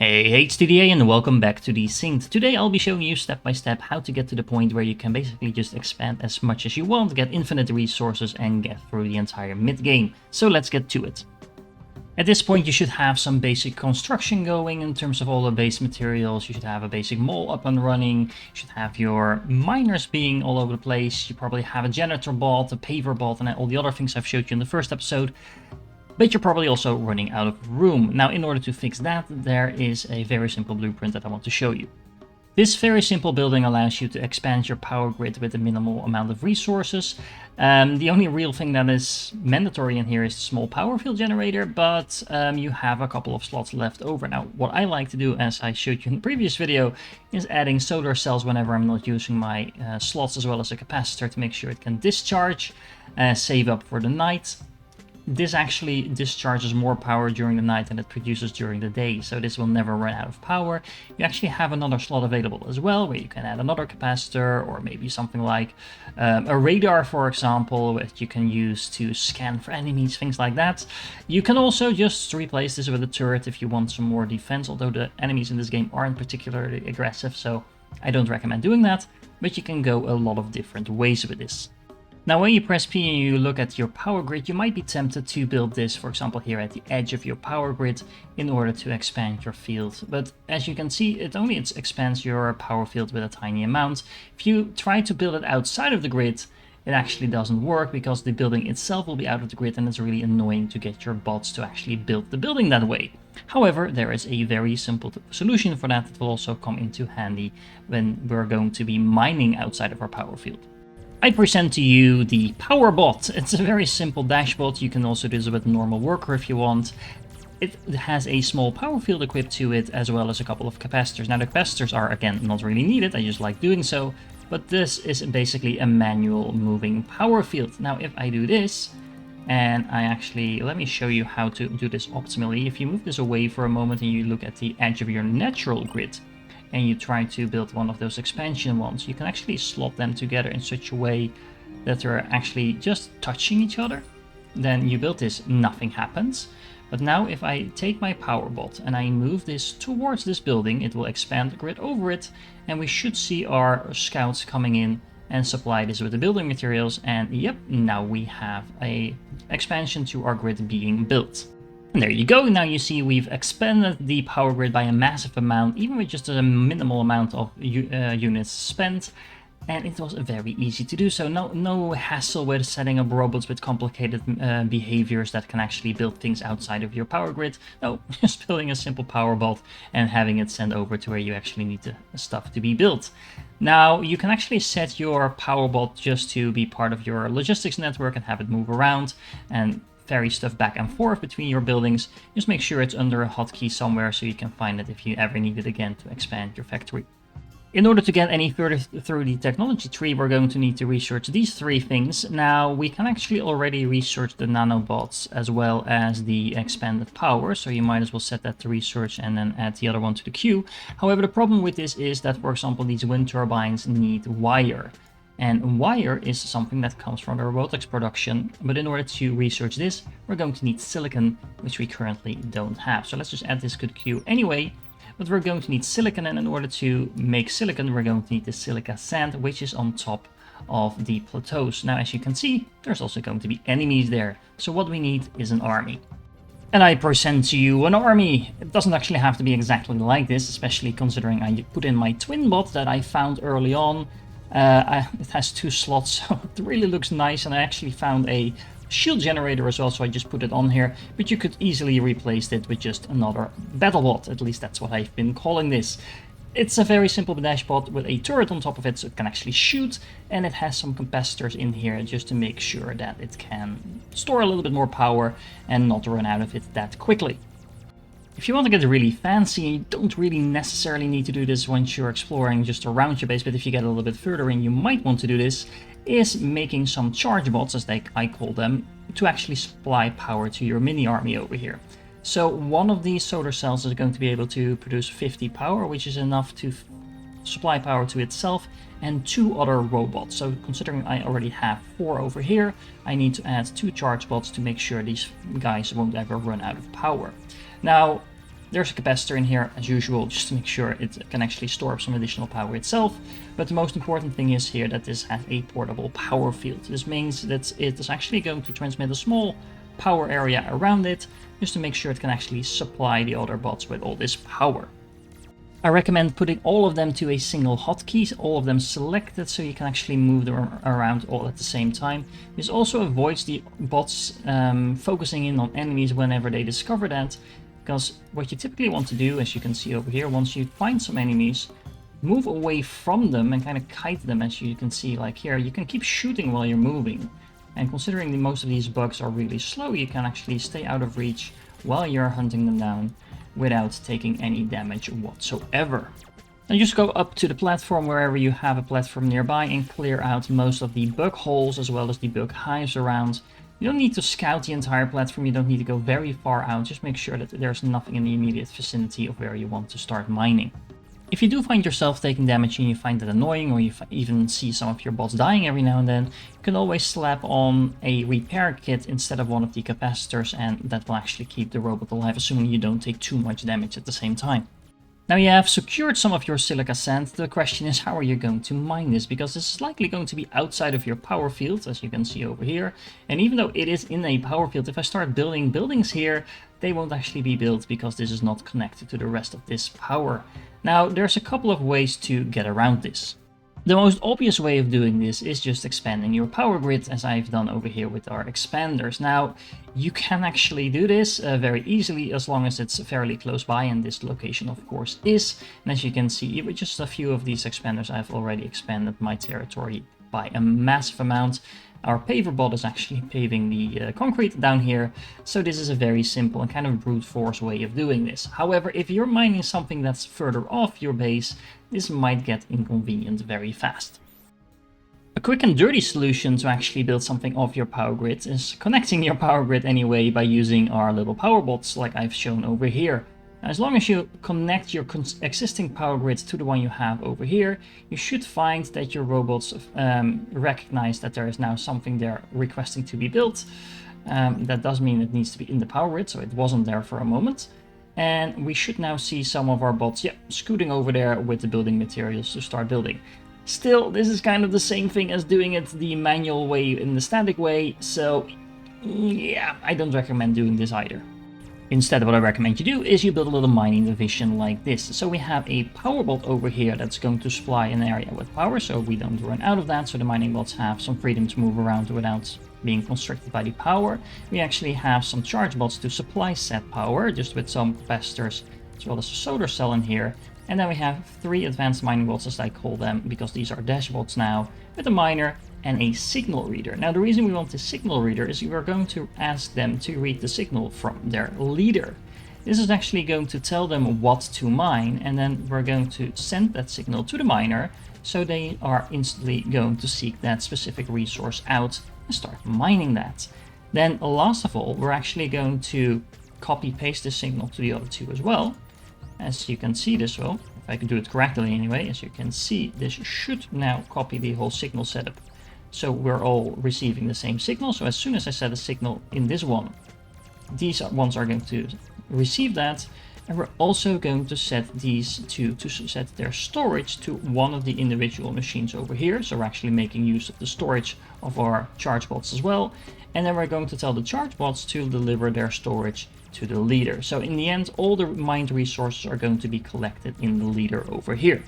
Hey HTDA and welcome back to Desynced. Today I'll be showing you step by step how to get to the point where you can basically just expand as much as you want, get infinite resources and get through the entire mid-game. So let's get to it. At this point you should have some basic construction going in terms of all the base materials. You should have a basic mall up and running. You should have your miners being all over the place. You probably have a janitor bot, a paver bot, and all the other things I've showed you in the first episode. But you're probably also running out of room. Now, in order to fix that, there is a very simple blueprint that I want to show you. This very simple building allows you to expand your power grid with a minimal amount of resources. The only real thing that is mandatory in here is the small power field generator, but you have a couple of slots left over. Now, what I like to do, as I showed you in the previous video, is adding solar cells whenever I'm not using my slots, as well as a capacitor to make sure it can discharge, save up for the night. This actually discharges more power during the night than it produces during the day, so this will never run out of power. You actually have another slot available as well, where you can add another capacitor, or maybe something like a radar, for example, that you can use to scan for enemies, things like that. You can also just replace this with a turret if you want some more defense, although the enemies in this game aren't particularly aggressive, so I don't recommend doing that, but you can go a lot of different ways with this. Now, when you press P and you look at your power grid, you might be tempted to build this, for example, here at the edge of your power grid in order to expand your field. But as you can see, it only expands your power field with a tiny amount. If you try to build it outside of the grid, it actually doesn't work because the building itself will be out of the grid and it's really annoying to get your bots to actually build the building that way. However, there is a very simple solution for that that will also come into handy when we're going to be mining outside of our power field. I present to you the Power Bot. It's a very simple dashbot. You can also do this with a normal worker if you want. It has a small power field equipped to it, as well as a couple of capacitors. Now, the capacitors are, again, not really needed. I just like doing so. But this is basically a manual moving power field. Now, if I do this, and I actually, let me show you how to do this optimally. If you move this away for a moment and you look at the edge of your natural grid, and you try to build one of those expansion ones, you can actually slot them together in such a way that they're actually just touching each other. Then you build this, nothing happens. But now if I take my power bot and I move this towards this building, it will expand the grid over it, and we should see our scouts coming in and supply this with the building materials, and yep, now we have a expansion to our grid being built. And there you go, now you see we've expanded the power grid by a massive amount, even with just a minimal amount of units spent. And it was very easy to do so. No hassle with setting up robots with complicated behaviors that can actually build things outside of your power grid. No, just building a simple power bot and having it sent over to where you actually need the stuff to be built. Now, you can actually set your power bot just to be part of your logistics network and have it move around and ferry stuff back and forth between your buildings. Just make sure it's under a hotkey somewhere so you can find it if you ever need it again to expand your factory. In order to get any further through the technology tree, we're going to need to research these three things. Now, we can actually already research the nanobots as well as the expanded power, so you might as well set that to research and then add the other one to the queue. However, the problem with this is that, for example, these wind turbines need wire. And wire is something that comes from the robotics production, but in order to research this, we're going to need silicon, which we currently don't have. So let's just add this to the queue anyway, but we're going to need silicon, and in order to make silicon, we're going to need the silica sand, which is on top of the plateaus. Now, as you can see, there's also going to be enemies there. So what we need is an army. And I present to you an army. It doesn't actually have to be exactly like this, especially considering I put in my twin bot that I found early on. It has two slots, so it really looks nice, and I actually found a shield generator as well, so I just put it on here, but you could easily replace it with just another battlebot. At least that's what I've been calling this. It's a very simple dashbot with a turret on top of it, so it can actually shoot, and it has some capacitors in here just to make sure that it can store a little bit more power and not run out of it that quickly. If you want to get really fancy, you don't really necessarily need to do this once you're exploring just around your base, but if you get a little bit further in, you might want to do this, is making some charge bots, as I call them, to actually supply power to your mini army over here. So one of these solar cells is going to be able to produce 50 power, which is enough to supply power to itself and 2 other robots. So considering I already have 4 over here, I need to add 2 charge bots to make sure these guys won't ever run out of power. Now, There's a capacitor in here as usual, just to make sure it can actually store up some additional power itself. But the most important thing is here that this has a portable power field. This means that it is actually going to transmit a small power area around it, just to make sure it can actually supply the other bots with all this power. I recommend putting all of them to a single hotkey, all of them selected, so you can actually move them around all at the same time. This also avoids the bots focusing in on enemies whenever they discover that, because what you typically want to do, as you can see over here, once you find some enemies, move away from them and kind of kite them. As you can see, like here, you can keep shooting while you're moving. And considering that most of these bugs are really slow, you can actually stay out of reach while you're hunting them down without taking any damage whatsoever. Now just go up to the platform wherever you have a platform nearby and clear out most of the bug holes as well as the bug hives around. You don't need to scout the entire platform, you don't need to go very far out, just make sure that there's nothing in the immediate vicinity of where you want to start mining. If you do find yourself taking damage and you find that annoying, or you even see some of your bots dying every now and then, you can always slap on a repair kit instead of one of the capacitors, and that will actually keep the robot alive, assuming you don't take too much damage at the same time. Now you have secured some of your silica sand. The question is, how are you going to mine this? Because this is likely going to be outside of your power field, as you can see over here. And even though it is in a power field, if I start building buildings here, they won't actually be built because this is not connected to the rest of this power. Now, there's a couple of ways to get around this. The most obvious way of doing this is just expanding your power grid, as I've done over here with our expanders. Now, you can actually do this very easily as long as it's fairly close by, and this location of course is. And as you can see, with just a few of these expanders, I've already expanded my territory by a massive amount. Our paver bot is actually paving the concrete down here, so this is a very simple and kind of brute force way of doing this. However, if you're mining something that's further off your base, this might get inconvenient very fast. A quick and dirty solution to actually build something off your power grid is connecting your power grid anyway by using our little power bots like I've shown over here. As long as you connect your existing power grid to the one you have over here, you should find that your robots recognize that there is now something there requesting to be built. That does mean it needs to be in the power grid, so it wasn't there for a moment. And we should now see some of our bots, scooting over there with the building materials to start building. Still, this is kind of the same thing as doing it the manual way in the static way, so yeah, I don't recommend doing this either. Instead, what I recommend you do is you build a little mining division like this. So we have a power bot over here that's going to supply an area with power, so we don't run out of that, so the mining bots have some freedom to move around without being constricted by the power. We actually have some charge bots to supply said power, just with some capacitors as well as a solar cell in here. And then we have 3 advanced mining bots, as I call them, because these are dashbots now, with a miner and a signal reader. Now, the reason we want the signal reader is we're going to ask them to read the signal from their leader. This is actually going to tell them what to mine, and then we're going to send that signal to the miner, so they are instantly going to seek that specific resource out and start mining that. Then, last of all, we're actually going to copy-paste the signal to the other 2 as well. As you can see this, well, if I can do it correctly anyway, as you can see, this should now copy the whole signal setup. So we're all receiving the same signal. So as soon as I set a signal in this one, these ones are going to receive that. And we're also going to set these 2 to set their storage to one of the individual machines over here. So we're actually making use of the storage of our charge bots as well. And then we're going to tell the charge bots to deliver their storage to the leader. So in the end, all the mined resources are going to be collected in the leader over here.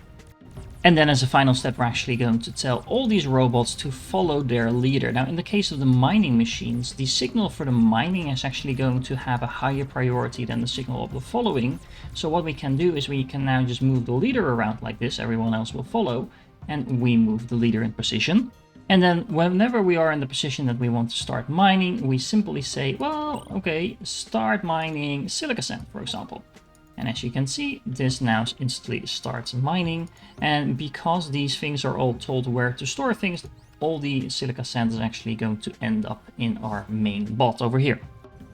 And then as a final step, we're actually going to tell all these robots to follow their leader. Now, in the case of the mining machines, the signal for the mining is actually going to have a higher priority than the signal of the following. So what we can do is we can now just move the leader around like this. Everyone else will follow, and we move the leader in position. And then whenever we are in the position that we want to start mining, we simply say, well, okay, start mining silica sand, for example. And as you can see, this now instantly starts mining. And because these things are all told where to store things, all the silica sand is actually going to end up in our main bot over here.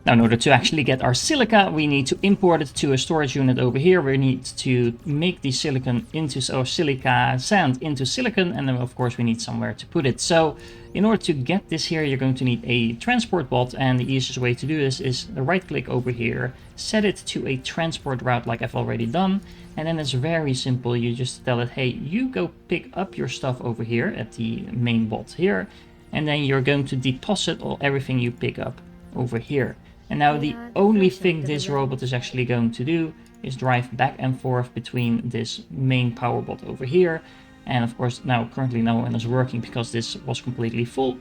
Now, in order to actually get our silica, we need to import it to a storage unit over here. We need to make the silicon into, or silica sand into silicon, and then of course we need somewhere to put it. So in order to get this here, you're going to need a transport bot, and the easiest way to do this is right click over here, set it to a transport route like I've already done, and then it's very simple. You just tell it, hey, you go pick up your stuff over here at the main bot here, and then you're going to deposit everything you pick up over here. And now the only thing this robot is actually going to do is drive back and forth between this main power bot over here. And of course now currently no one is working because this was completely full,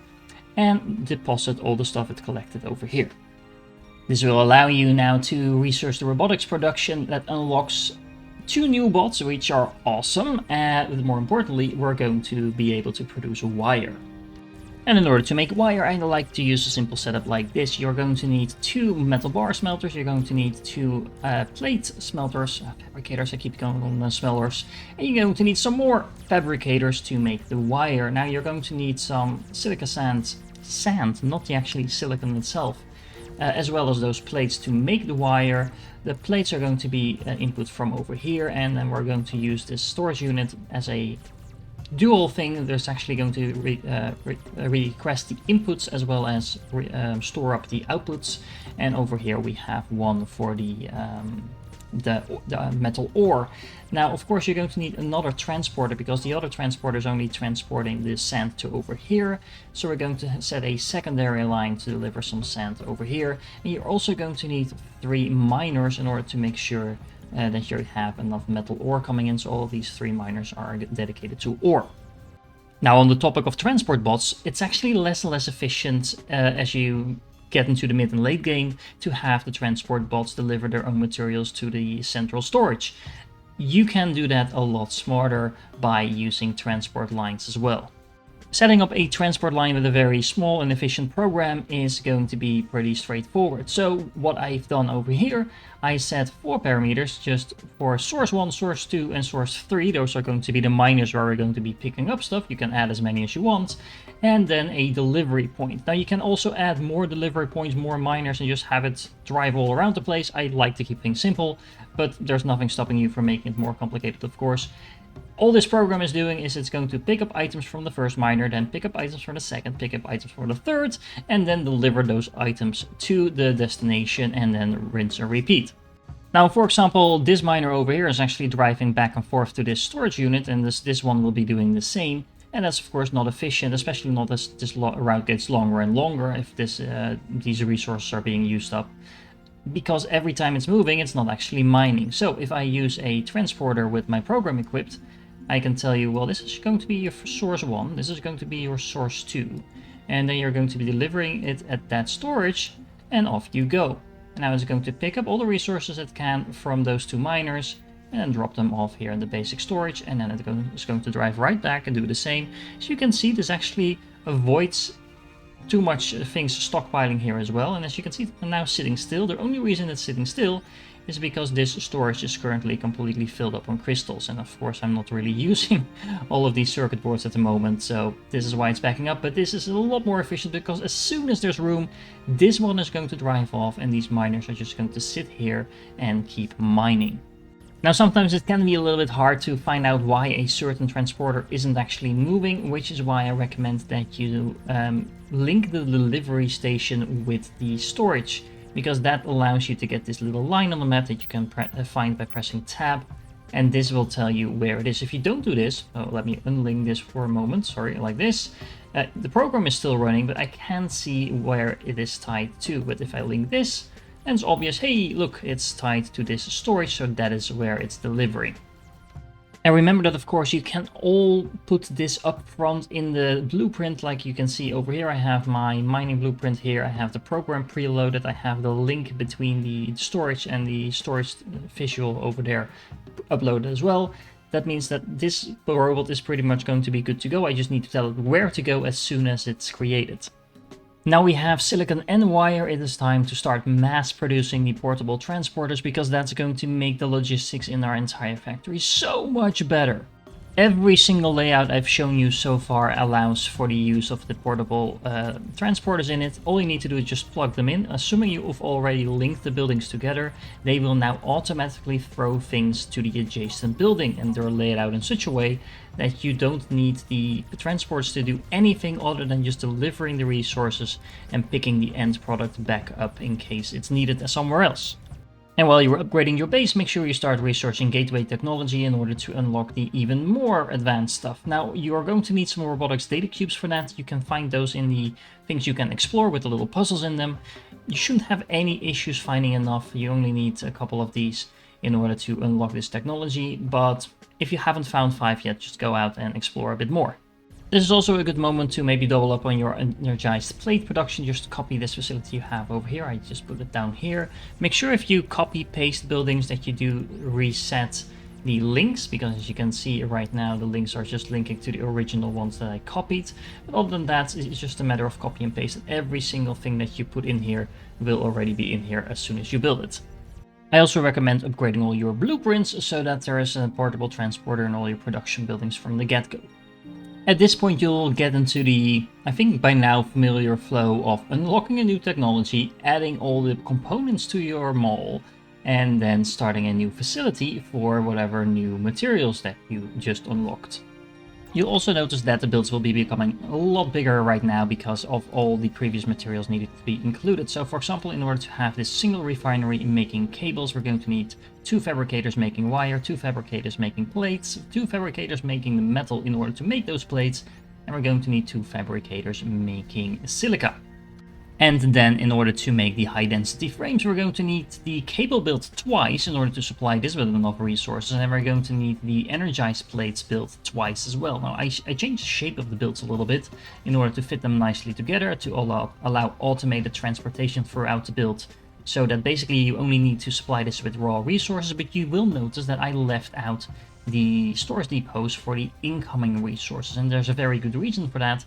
and deposit all the stuff it collected over here. This will allow you now to research the robotics production. That unlocks 2 new bots, which are awesome. And more importantly, we're going to be able to produce wire. And in order to make wire, I like to use a simple setup like this. You're going to need 2 metal bar smelters, you're going to need 2 plate smelters, fabricators, I keep going on smelters, and you're going to need some more fabricators to make the wire. Now you're going to need some silica sand, not the actually silicon itself, as well as those plates to make the wire. The plates are going to be input from over here, and then we're going to use this storage unit as a dual thing. There's actually going to request the inputs as well as store up the outputs, and over here we have one for the metal ore. Now of course you're going to need another transporter because the other transporter is only transporting the sand to over here, so we're going to set a secondary line to deliver some sand over here. And you're also going to need 3 miners in order to make sure that you have enough metal ore coming in, so all of these 3 miners are dedicated to ore. Now on the topic of transport bots, it's actually less and less efficient as you get into the mid and late game to have the transport bots deliver their own materials to the central storage. You can do that a lot smarter by using transport lines as well. Setting up a transport line with a very small and efficient program is going to be pretty straightforward. So what I've done over here, I set 4 parameters just for source 1, source 2 and source 3. Those are going to be the miners where we're going to be picking up stuff. You can add as many as you want. And then a delivery point. Now you can also add more delivery points, more miners, and just have it drive all around the place. I like to keep things simple, but there's nothing stopping you from making it more complicated, of course. All this program is doing is it's going to pick up items from the first miner, then pick up items from the second, pick up items from the third, and then deliver those items to the destination, and then rinse and repeat. Now, for example, this miner over here is actually driving back and forth to this storage unit, and this one will be doing the same. And that's of course not efficient, especially not as this route gets longer and longer if these resources are being used up. Because every time it's moving, it's not actually mining. So if I use a transporter with my program equipped, I can tell you, well, this is going to be your source 1, this is going to be your source 2, and then you're going to be delivering it at that storage, and off you go. Now it's going to pick up all the resources it can from those 2 miners, and drop them off here in the basic storage, and then it's going to drive right back and do the same. So you can see this actually avoids too much things stockpiling here as well. And as you can see, it's now sitting still. The only reason it's sitting still is because this storage is currently completely filled up on crystals, and of course I'm not really using all of these circuit boards at the moment, so this is why it's backing up. But this is a lot more efficient because as soon as there's room, this one is going to drive off and these miners are just going to sit here and keep mining. Now sometimes it can be a little bit hard to find out why a certain transporter isn't actually moving, which is why I recommend that you link the delivery station with the storage, because that allows you to get this little line on the map that you can find by pressing tab, and this will tell you where it is. If you don't do this, let me unlink this for a moment, sorry, like this, the program is still running, but I can see where it is tied to. But if I link this, then it's obvious, hey, look, it's tied to this storage, so that is where it's delivering. And remember that, of course, you can all put this up front in the blueprint. Like you can see over here, I have my mining blueprint here. I have the program preloaded. I have the link between the storage and the storage visual over there uploaded as well. That means that this robot is pretty much going to be good to go. I just need to tell it where to go as soon as it's created. Now we have silicon and wire, it is time to start mass producing the portable transporters, because that's going to make the logistics in our entire factory so much better. Every single layout I've shown you so far allows for the use of the portable transporters in it. All you need to do is just plug them in. Assuming you've already linked the buildings together, they will now automatically throw things to the adjacent building, and they're laid out in such a way that you don't need the transporters to do anything other than just delivering the resources and picking the end product back up in case it's needed somewhere else. And while you're upgrading your base, make sure you start researching gateway technology in order to unlock the even more advanced stuff. Now, you are going to need some robotics data cubes for that. You can find those in the things you can explore with the little puzzles in them. You shouldn't have any issues finding enough. You only need a couple of these in order to unlock this technology. But if you haven't found 5 yet, just go out and explore a bit more. This is also a good moment to maybe double up on your energized plate production. Just copy this facility you have over here. I just put it down here. Make sure if you copy paste buildings that you do reset the links, because as you can see right now the links are just linking to the original ones that I copied. But other than that, it's just a matter of copy and paste. Every single thing that you put in here will already be in here as soon as you build it. I also recommend upgrading all your blueprints so that there is a portable transporter in all your production buildings from the get-go. At this point you'll get into the, I think by now, familiar flow of unlocking a new technology, adding all the components to your mall, and then starting a new facility for whatever new materials that you just unlocked. You'll also notice that the builds will be becoming a lot bigger right now because of all the previous materials needed to be included. So for example, in order to have this single refinery making cables, we're going to need 2 fabricators making wire, 2 fabricators making plates, 2 fabricators making the metal in order to make those plates, and we're going to need 2 fabricators making silica. And then in order to make the high density frames, we're going to need the cable built twice in order to supply this with enough resources, and then we're going to need the energized plates built twice as well. Now I changed the shape of the builds a little bit in order to fit them nicely together to allow automated transportation throughout the build, so that basically you only need to supply this with raw resources. But you will notice that I left out the storage depots for the incoming resources, and there's a very good reason for that.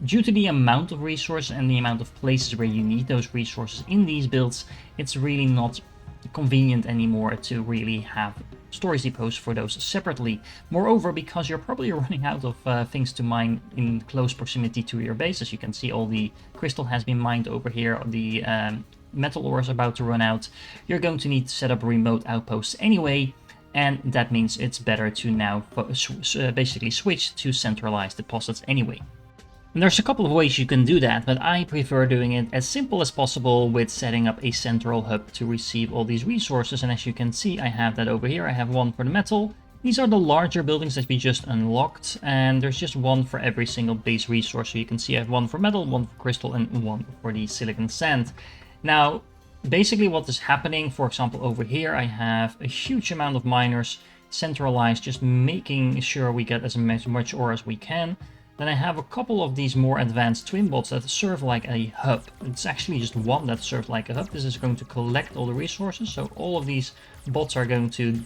Due to the amount of resources and the amount of places where you need those resources in these builds, it's really not convenient anymore to really have storage depots for those separately. Moreover, because you're probably running out of things to mine in close proximity to your base. As you can see, all the crystal has been mined over here, the metal ore is about to run out. You're going to need to set up remote outposts anyway, and that means it's better to now basically switch to centralized deposits anyway. And there's a couple of ways you can do that, but I prefer doing it as simple as possible with setting up a central hub to receive all these resources. And as you can see, I have that over here. I have one for the metal. These are the larger buildings that we just unlocked, and there's just one for every single base resource. So you can see I have one for metal, one for crystal, and one for the silicon sand. Now, basically what is happening, for example, over here, I have a huge amount of miners centralized, just making sure we get as much ore as we can. Then I have a couple of these more advanced twin bots that serve like a hub. It's actually just one that serves like a hub. This is going to collect all the resources. So all of these bots are going to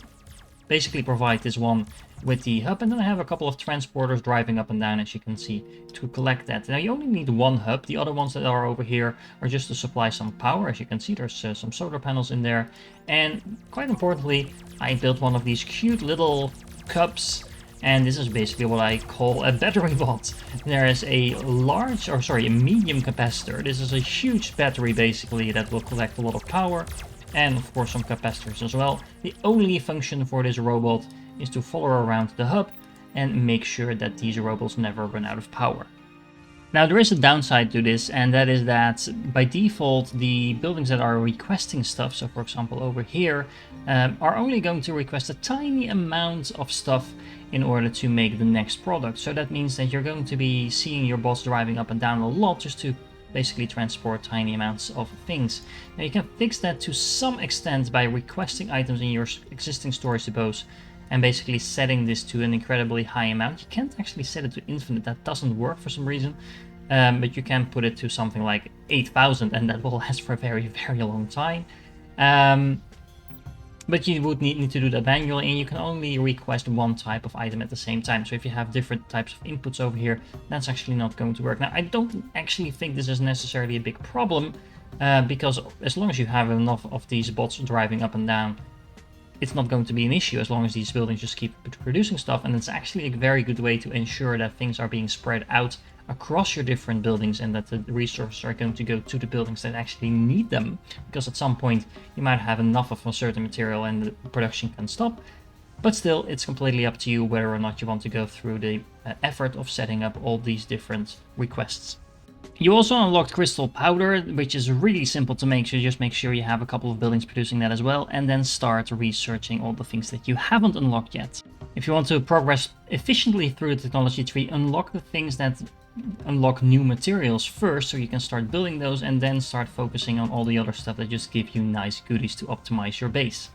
basically provide this one with the hub. And then I have a couple of transporters driving up and down, as you can see, to collect that. Now you only need one hub. The other ones that are over here are just to supply some power. As you can see, there's some solar panels in there. And quite importantly, I built one of these cute little cups. And this is basically what I call a battery bot. There is a medium capacitor. This is a huge battery basically that will collect a lot of power, and of course some capacitors as well. The only function for this robot is to follow around the hub and make sure that these robots never run out of power. Now there is a downside to this, and that is that by default the buildings that are requesting stuff, so for example over here, are only going to request a tiny amount of stuff in order to make the next product. So that means that you're going to be seeing your bots driving up and down a lot just to basically transport tiny amounts of things. Now you can fix that to some extent by requesting items in your existing storage depots and basically setting this to an incredibly high amount. You can't actually set it to infinite, that doesn't work for some reason, but you can put it to something like 8,000 and that will last for a very, very long time. But you would need to do that manually, and you can only request one type of item at the same time. So if you have different types of inputs over here, that's actually not going to work. Now, I don't actually think this is necessarily a big problem, because as long as you have enough of these bots driving up and down, it's not going to be an issue as long as these buildings just keep producing stuff. And it's actually a very good way to ensure that things are being spread out across your different buildings and that the resources are going to go to the buildings that actually need them, because at some point you might have enough of a certain material and the production can stop. But still, it's completely up to you whether or not you want to go through the effort of setting up all these different requests. You also unlocked crystal powder, which is really simple to make, so just make sure you have a couple of buildings producing that as well, and then start researching all the things that you haven't unlocked yet. If you want to progress efficiently through the technology tree, unlock the things that unlock new materials first, so you can start building those, and then start focusing on all the other stuff that just give you nice goodies to optimize your base.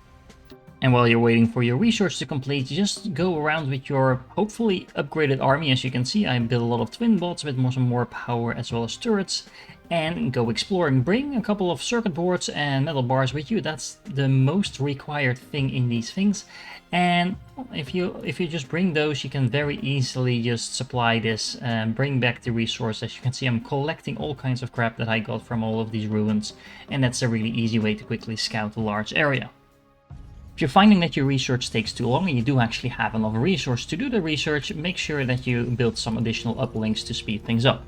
And while you're waiting for your research to complete, just go around with your hopefully upgraded army. As you can see, I built a lot of twin bots with some more power as well as turrets, and go exploring. Bring a couple of circuit boards and metal bars with you. That's the most required thing in these things. And if you just bring those, you can very easily just supply this and bring back the resource. As you can see, I'm collecting all kinds of crap that I got from all of these ruins, and that's a really easy way to quickly scout a large area. If you're finding that your research takes too long and you do actually have enough resource to do the research, make sure that you build some additional uplinks to speed things up.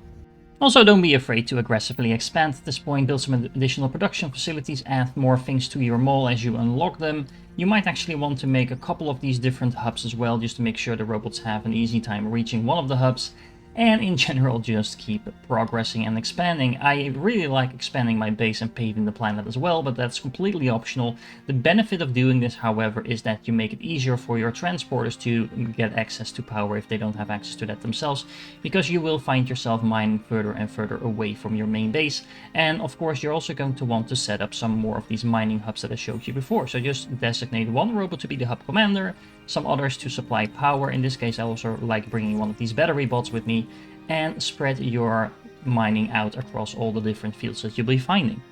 Also, don't be afraid to aggressively expand at this point, build some additional production facilities, add more things to your mall as you unlock them. You might actually want to make a couple of these different hubs as well, just to make sure the robots have an easy time reaching one of the hubs. And in general, just keep progressing and expanding. I really like expanding my base and paving the planet as well, but that's completely optional. The benefit of doing this, however, is that you make it easier for your transporters to get access to power if they don't have access to that themselves, because you will find yourself mining further and further away from your main base. And of course, you're also going to want to set up some more of these mining hubs that I showed you before. So just designate one robot to be the hub commander, some others to supply power. In this case, I also like bringing one of these battery bots with me, and spread your mining out across all the different fields that you'll be finding.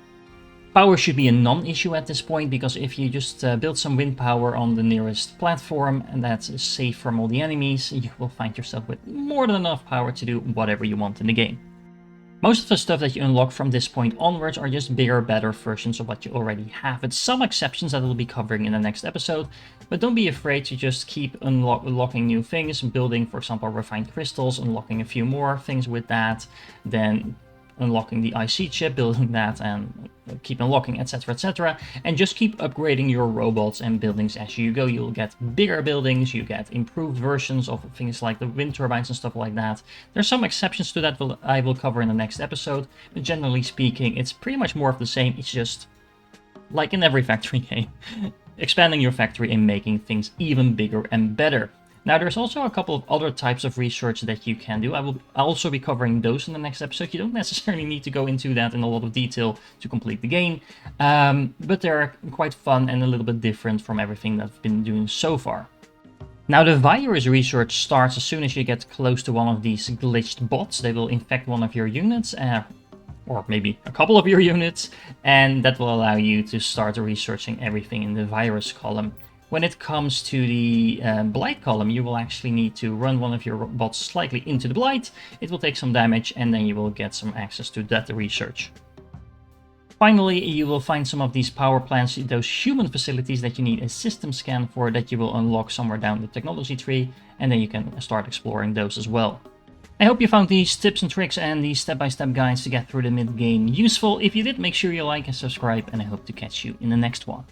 Power should be a non-issue at this point, because if you just build some wind power on the nearest platform and that's safe from all the enemies, you will find yourself with more than enough power to do whatever you want in the game. Most of the stuff that you unlock from this point onwards are just bigger, better versions of what you already have, with some exceptions that we'll be covering in the next episode. But don't be afraid to just keep unlocking new things, building, for example, refined crystals, unlocking a few more things with that, then unlocking the IC chip, building that, and keep unlocking, etc, etc. And just keep upgrading your robots and buildings as you go. You'll get bigger buildings, you get improved versions of things like the wind turbines and stuff like that. There's some exceptions to that I will cover in the next episode, but generally speaking, it's pretty much more of the same. It's just like in every factory game, expanding your factory and making things even bigger and better. Now, there's also a couple of other types of research that you can do. I'll also be covering those in the next episode. You don't necessarily need to go into that in a lot of detail to complete the game, but they're quite fun and a little bit different from everything that I've been doing so far. Now, the virus research starts as soon as you get close to one of these glitched bots. They will infect one of your units, or maybe a couple of your units, and that will allow you to start researching everything in the virus column. When it comes to the blight column, you will actually need to run one of your bots slightly into the blight. It will take some damage, and then you will get some access to that research. Finally, you will find some of these power plants, those human facilities that you need a system scan for, that you will unlock somewhere down the technology tree, and then you can start exploring those as well. I hope you found these tips and tricks and these step-by-step guides to get through the mid-game useful. If you did, make sure you like and subscribe, and I hope to catch you in the next one.